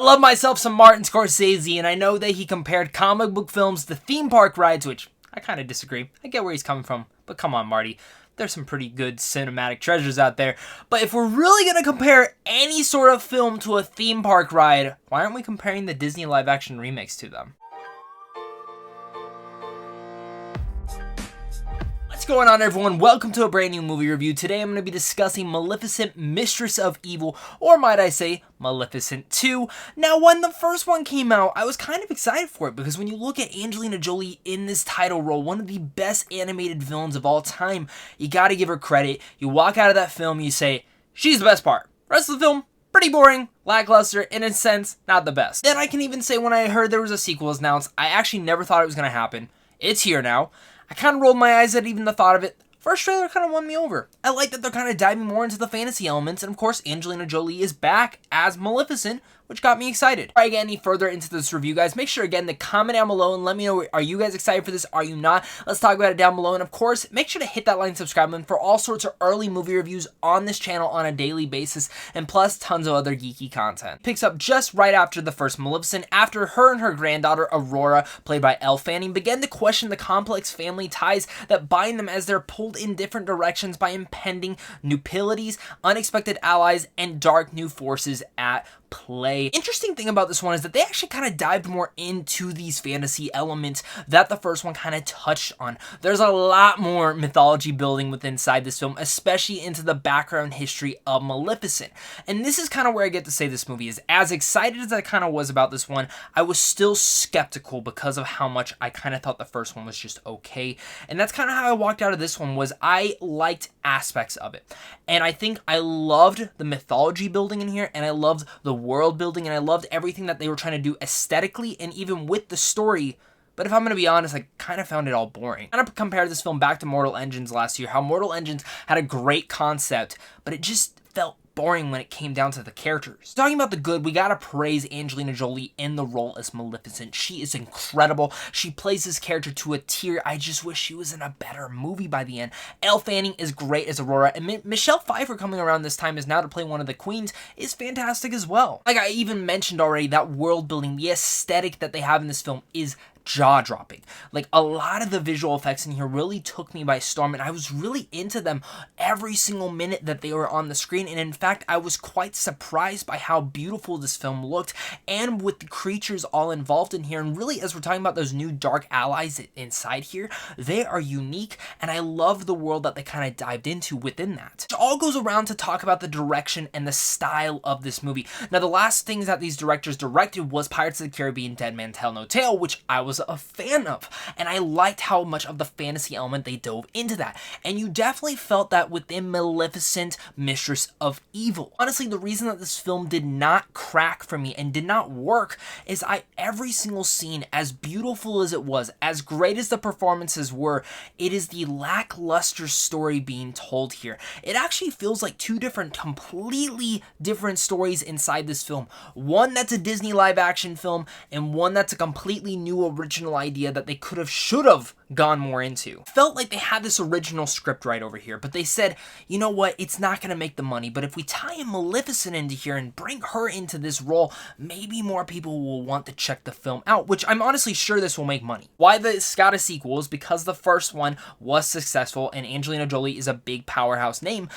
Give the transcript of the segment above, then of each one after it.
I love myself some Martin Scorsese, and I know that he compared comic book films to theme park rides, which I kind of disagree. I get where he's coming from, but come on, Marty. There's some pretty good cinematic treasures out there. But if we're really going to compare any sort of film to a theme park ride, why aren't we comparing the Disney live-action remakes to them? What's going on, everyone? Welcome to a brand new movie review. Today I'm going to be discussing Maleficent, Mistress of Evil, or might I say, Maleficent 2. Now, when the first one came out, I was kind of excited for it because when you look at Angelina Jolie in this title role, one of the best animated villains of all time, you gotta give her credit. You walk out of that film, you say, she's the best part. Rest of the film, pretty boring, lackluster, in a sense, not the best. Then I can even say when I heard there was a sequel was announced, I actually never thought it was going to happen. It's here now. I kind of rolled my eyes at even the thought of it. First trailer kind of won me over. I like that they're kind of diving more into the fantasy elements, and of course, Angelina Jolie is back as Maleficent, which got me excited. Before I get any further into this review, guys, make sure again to comment down below and let me know, are you guys excited for this? Are you not? Let's talk about it down below. And of course, make sure to hit that like and subscribe button for all sorts of early movie reviews on this channel on a daily basis, and plus tons of other geeky content. Picks up just right after the first Maleficent, after her and her granddaughter Aurora, played by Elle Fanning, began to question the complex family ties that bind them as they're pulled in different directions by impending nuptialities, unexpected allies, and dark new forces at play. Interesting thing about this one is that they actually kind of dived more into these fantasy elements that the first one kind of touched on. There's a lot more mythology building within inside this film, especially into the background history of Maleficent. And this is kind of where I get to say this movie is, as excited as I kind of was about this one, I was still skeptical because of how much I kind of thought the first one was just okay. And that's kind of how I walked out of this one, was I liked aspects of it. And I think I loved the mythology building in here, and I loved the world building, and I loved everything that they were trying to do aesthetically and even with the story. But if I'm going to be honest, I kind of found it all boring. I'm going to compare this film back to Mortal Engines last year, how Mortal Engines had a great concept, but it just felt boring when it came down to the characters. Talking about the good, we gotta praise Angelina Jolie in the role as Maleficent. She is incredible. She plays this character to a tier. I just wish she was in a better movie by the end. Elle Fanning is great as Aurora, and Michelle Pfeiffer coming around this time is now to play one of the queens is fantastic as well. Like I even mentioned already, that world building, the aesthetic that they have in this film is jaw-dropping. Like, a lot of the visual effects in here really took me by storm, and I was really into them every single minute that they were on the screen. And in fact, I was quite surprised by how beautiful this film looked, and with the creatures all involved in here. And really, as we're talking about those new dark allies inside here, they are unique, and I love the world that they kind of dived into within that. It all goes around to talk about the direction and the style of this movie. Now, the last things that these directors directed was Pirates of the Caribbean, Dead Man Tell No Tale, which I was a fan of, and I liked how much of the fantasy element they dove into that. And you definitely felt that within Maleficent, Mistress of Evil. Honestly, the reason that this film did not crack for me and did not work is every single scene, as beautiful as it was, as great as the performances were, it is the lackluster story being told here. It actually feels like two completely different stories inside this film. One that's a Disney live action film, and one that's a completely new original idea that they should have gone more into. Felt like they had this original script right over here, but they said, you know what, it's not going to make the money, but if we tie in Maleficent into here and bring her into this role, maybe more people will want to check the film out, which I'm honestly sure this will make money. Why this got a sequel is because the first one was successful, and Angelina Jolie is a big powerhouse name.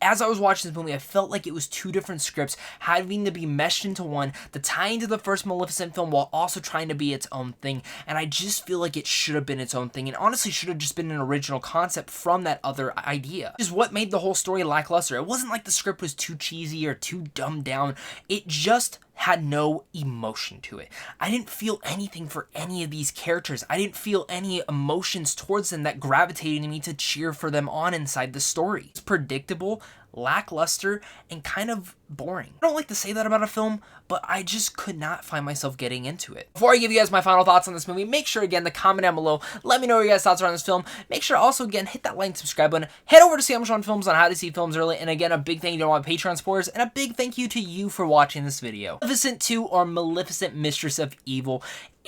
As I was watching this movie, I felt like it was two different scripts having to be meshed into one to tie into the first Maleficent film while also trying to be its own thing. And I just feel like it should have been its own thing, and honestly should have just been an original concept from that other idea. Which is what made the whole story lackluster. It wasn't like the script was too cheesy or too dumbed down. It just had no emotion to it. I didn't feel anything for any of these characters. I didn't feel any emotions towards them that gravitated me to cheer for them on inside the story. It's predictable, lackluster, and kind of boring. I don't like to say that about a film, but I just could not find myself getting into it. Before I give you guys my final thoughts on this movie, make sure again to comment down below. Let me know what your guys' thoughts are on this film. Make sure also again hit that like and subscribe button. Head over to Samsung Films on how to see films early. And again, a big thank you to all my Patreon supporters, and a big thank you to you for watching this video. Maleficent 2, or Maleficent, Mistress of Evil,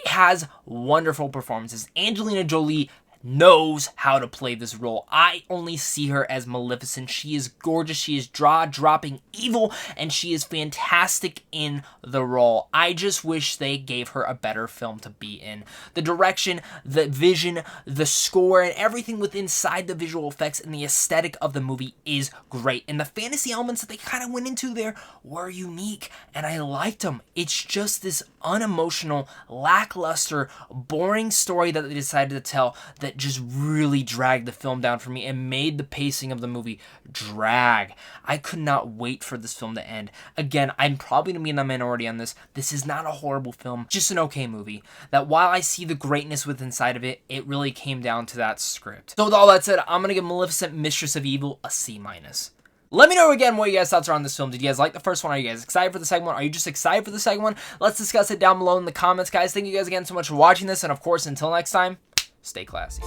has wonderful performances. Angelina Jolie knows how to play this role. I only see her as Maleficent. She is gorgeous, she is jaw-dropping evil, and she is fantastic in the role. I just wish they gave her a better film to be in. The direction, the vision, the score, and everything within inside the visual effects and the aesthetic of the movie is great. And the fantasy elements that they kind of went into there were unique, and I liked them. It's just this unemotional, lackluster, boring story that they decided to tell that just really dragged the film down for me and made the pacing of the movie drag. I could not wait for this film to end. Again, I'm probably going to be in the minority on this. This is not a horrible film, just an okay movie. That while I see the greatness within inside of it, it really came down to that script. So with all that said, I'm going to give Maleficent Mistress of Evil a C-. Let me know again what you guys' thoughts are on this film. Did you guys like the first one? Are you guys excited for the second one? Are you just excited for the second one? Let's discuss it down below in the comments, guys. Thank you guys again so much for watching this, and of course, until next time, stay classy.